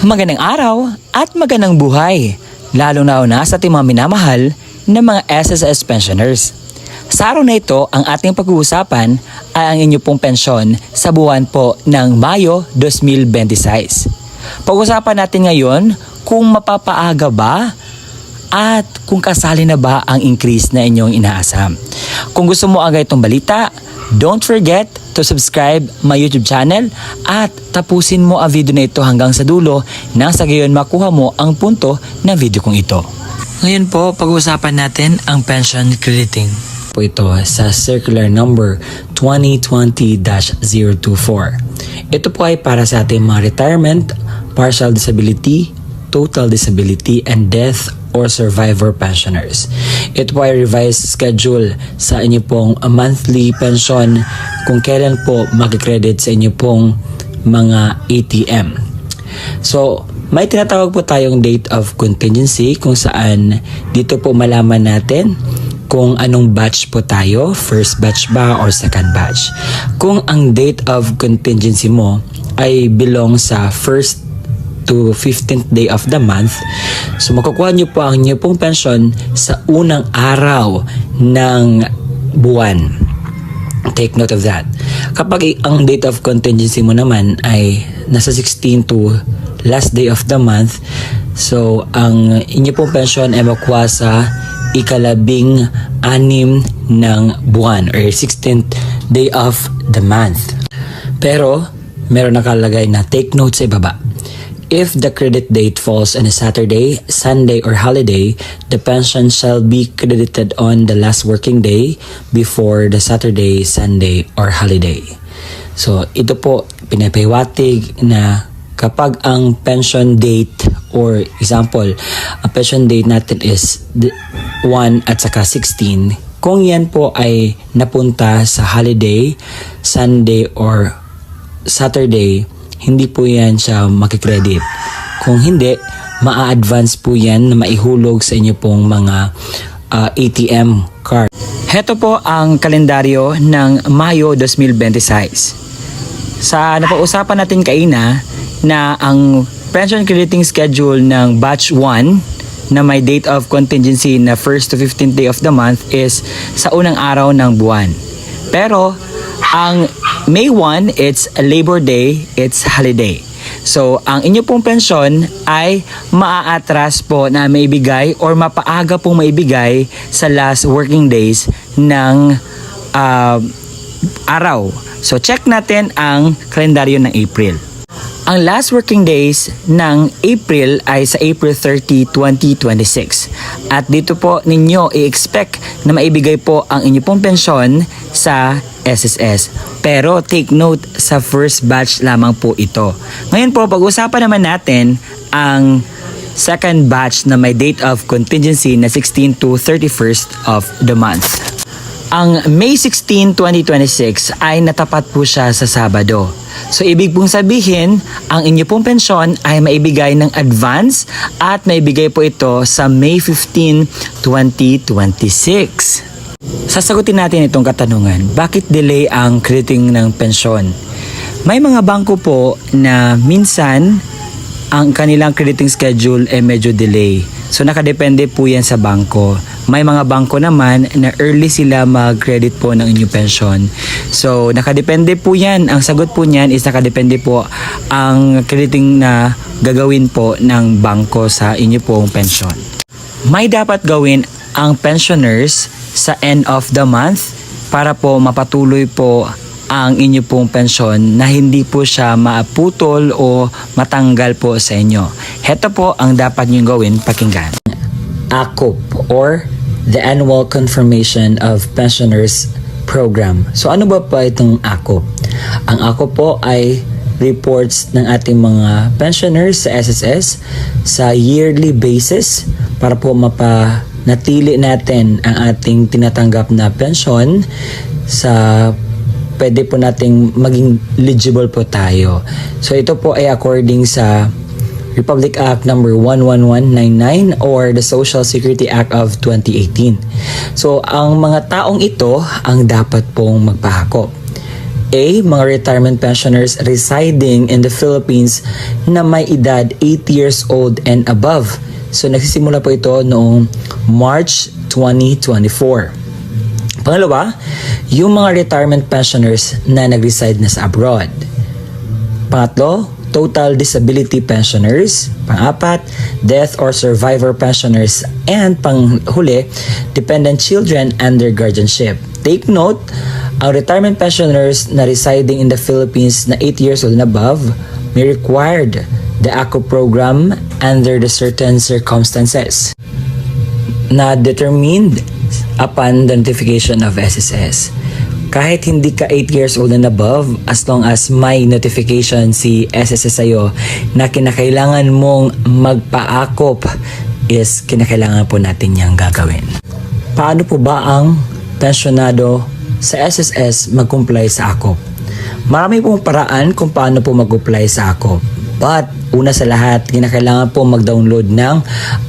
Magandang araw at magandang buhay, lalo na sa ating mga minamahal na mga SSS pensioners. Sa araw na ito, ang ating pag-uusapan ay ang inyo pong pensyon sa buwan po ng Mayo 2026. Pag-uusapan natin ngayon kung mapapaaga ba at kung kasali na ba ang increase na inyong inaasam. Kung gusto mo agad itong balita, don't forget to subscribe my YouTube channel at tapusin mo ang video na ito hanggang sa dulo nang sa gayon makuha mo ang punto ng video kong ito. Ngayon po, pag-uusapan natin ang pension crediting po ito sa circular number 2020-024. Ito po ay para sa ating mga retirement, partial disability, total disability, and death or survivor pensioners. Ito po ay revised schedule sa inyo pong monthly pension kung kailan po mag-credit sa inyo pong mga ATM. So, may tinatawag po tayong date of contingency kung saan dito po malaman natin kung anong batch po tayo, first batch ba or second batch. Kung ang date of contingency mo ay belong sa first to 15th day of the month, so makukuha nyo po ang inyo pong pensyon sa unang araw ng buwan. Take note of that. Kapag ang date of contingency mo naman ay nasa 16 to last day of the month, so ang inyo pong pensyon ay makuha sa ikalabing-anim ng buwan or 16th day of the month. Pero meron nakalagay na take note sa ibaba. If the credit date falls on a Saturday, Sunday, or holiday, the pension shall be credited on the last working day before the Saturday, Sunday, or holiday. So, ito po, pinapahiwatig na kapag ang pension date or example, ang pension date natin is 1 at saka 16, kung yan po ay napunta sa holiday, Sunday, or Saturday, hindi po yan siya makikredit. Kung hindi, maa-advance po yan na maihulog sa inyo pong mga ATM card. Heto po ang kalendaryo ng Mayo 2026. Sa napag-usapan natin kaina na ang pension crediting schedule ng batch 1 na may date of contingency na 1st to 15th day of the month is sa unang araw ng buwan. Pero ang May 1, it's a Labor Day, it's holiday. So, ang inyo pong pensyon ay maa-atras po na maibigay or mapaaga pong maibigay sa last working days ng araw. So, check natin ang kalendaryo ng April. Ang last working days ng April ay sa April 30, 2026. At dito po ninyo i-expect na maibigay po ang inyo pong pensyon sa SSS. Pero take note, sa first batch lamang po ito. Ngayon po, pag-usapan naman natin ang second batch na may date of contingency na 16 to 31st of the month. Ang May 16, 2026 ay natapat po siya sa Sabado. So, ibig pong sabihin, ang inyo pong pensyon ay maibigay ng advance at maibigay po ito sa May 15, 2026. Sasagutin natin itong katanungan, bakit delay ang crediting ng pensyon? May mga bangko po na minsan ang kanilang crediting schedule ay medyo delay. So nakadepende po yan sa bangko. May mga bangko naman na early sila mag-credit po ng inyong pension. So nakadepende po yan. Ang sagot po niyan is nakadepende po ang crediting na gagawin po ng bangko sa inyo pong pension. May dapat gawin ang pensioners sa end of the month para po mapatuloy po ang inyo pong pensyon na hindi po siya maaputol o matanggal po sa inyo. Heto po ang dapat nyo gawin, pakinggan. ACOP or the Annual Confirmation of Pensioners Program. So ano ba pa itong ACOP? Ang ACOP po ay reports ng ating mga pensioners sa SSS sa yearly basis para po mapanatili natin ang ating tinatanggap na pensyon sa pwede po nating maging eligible po tayo. So ito po ay according sa Republic Act number 11199 or the Social Security Act of 2018. So ang mga taong ito ang dapat pong magpahakop. A. Mga retirement pensioners residing in the Philippines na may edad 80 years old and above. So nagsisimula po ito noong March 2024. Pangalawa, yung mga retirement pensioners na nag-reside na sa abroad. Pangatlo, total disability pensioners. Pang-apat, death or survivor pensioners. And panghuli, dependent children under guardianship. Take note, ang retirement pensioners na residing in the Philippines na 8 years old and above may required the ACO program under the certain circumstances na determined upon the notification of SSS. Kahit hindi ka 8 years old and above, as long as may notification si SSS sa'yo na kinakailangan mong magpa-ACOP, is kinakailangan po natin niyang gagawin. Paano po ba ang pensyonado sa SSS mag-comply sa ACOP? Marami pong paraan kung paano po mag-apply sa ACOP. But, una sa lahat, kinakailangan po mag-download ng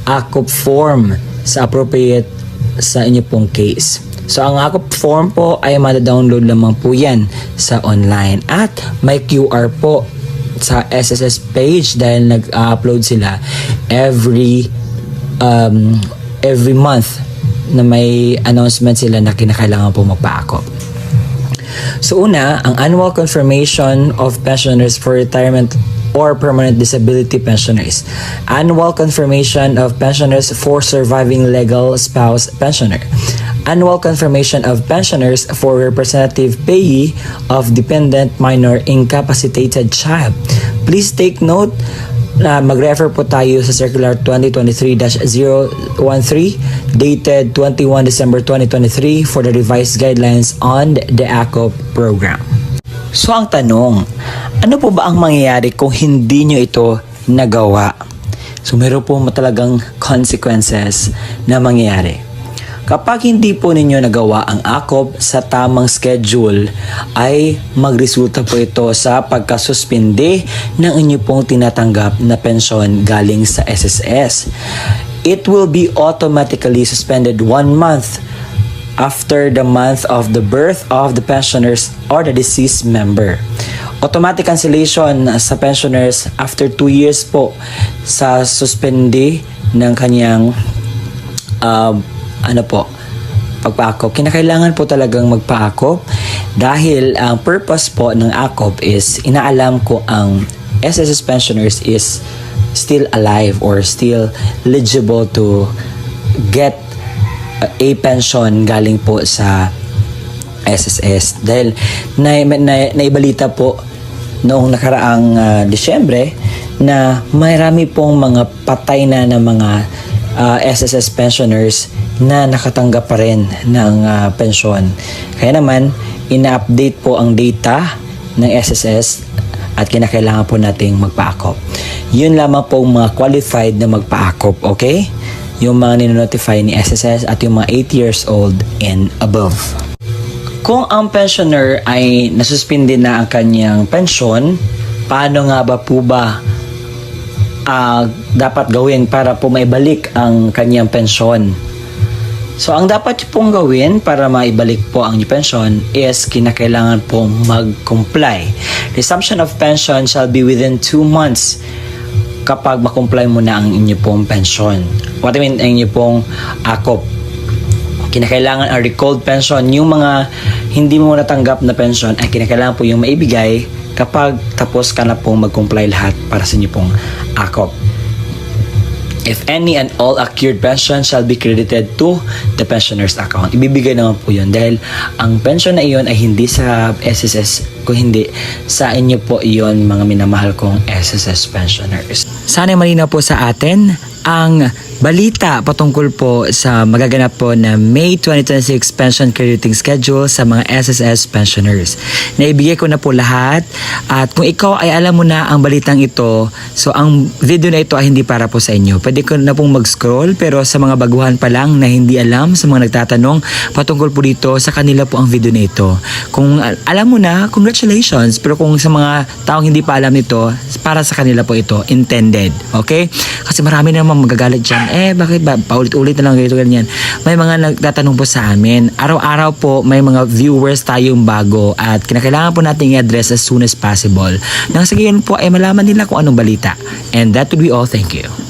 ACOP form sa appropriate sa inyo pong case. So, ang ACOP form po ay ma-download lamang po yan sa online. At may QR po sa SSS page dahil nag-upload sila every month na may announcement sila na kinakailangan po magpa-ACOP. So una, ang annual confirmation of pensioners for retirement or permanent disability pensioners. Annual confirmation of pensioners for surviving legal spouse pensioner. Annual confirmation of pensioners for representative payee of dependent minor incapacitated child. Please take note na mag-refer po tayo sa Circular 2023-013 dated 21 December 2023 for the revised guidelines on the ACOP program. So ang tanong, ano po ba ang mangyayari kung hindi nyo ito nagawa? So meron po talagang consequences na mangyayari. Kapag hindi po ninyo nagawa ang ACOP sa tamang schedule, ay magresulta po ito sa pagkasuspinde ng inyo pong tinatanggap na pensyon galing sa SSS. It will be automatically suspended 1 month after the month of the birth of the pensioners or the deceased member. Automatic cancellation sa pensioners after 2 years po sa suspende ng kanyang pagpa-ACOP. Kinakailangan po talagang magpa-ACOP dahil ang purpose po ng ACOP is inaalam ko ang SSS pensioners is still alive or still eligible to get a pension galing po sa SSS. Dahil naibalita po noong nakaraang Disyembre na marami pong mga patay na ng mga SSS pensioners na nakatanggap pa rin ng pensyon. Kaya naman, ina-update po ang data ng SSS at kinakailangan po nating magpa-ACOP. Yun lamang po mga qualified na magpa-ACOP, okay? Yung mga ninonotify ni SSS at yung mga 8 years old and above. Kung ang pensioner ay nasuspindi na ang kanyang pensyon, paano nga ba po ba dapat gawin para po maibalik ang kanyang pensyon? So, ang dapat pong gawin para maibalik po ang inyong pensyon is kinakailangan pong mag-comply. Resumption of pension shall be within 2 months kapag makomply mo na ang inyong pong pensyon. What I mean, ang inyong pong ACOP. Kinakailangan ang recalled pension. Yung mga hindi mo natanggap na pension ay kinakailangan po yung maibigay kapag tapos ka na pong mag-comply lahat para sa inyong pong ACOP. If any and all accrued pension shall be credited to the pensioner's account. Ibibigay naman po yun dahil ang pension na iyon ay hindi sa SSS, kung hindi sa inyo po iyon, mga minamahal kong SSS pensioners. Sana malinaw po sa atin ang balita patungkol po sa magaganap po na May 2026 pension crediting schedule sa mga SSS pensioners. Naibigay ko na po lahat at kung ikaw ay alam mo na ang balitang ito, so ang video na ito ay hindi para po sa inyo. Pwede ko na pong mag-scroll pero sa mga baguhan pa lang na hindi alam, sa mga nagtatanong patungkol po dito, sa kanila po ang video na ito. Kung alam mo na, congratulations, pero kung sa mga taong hindi pa alam nito, para sa kanila po ito, intended. Okay? Kasi marami namang magagalit dyan bakit ba paulit-ulit na lang ganito ganyan? May mga nagtatanong po sa amin. Araw-araw po may mga viewers tayong bago at kinakailangan po natin i-address as soon as possible. Nang sa gayon po ay malaman nila kung anong balita. And that would be all. Thank you.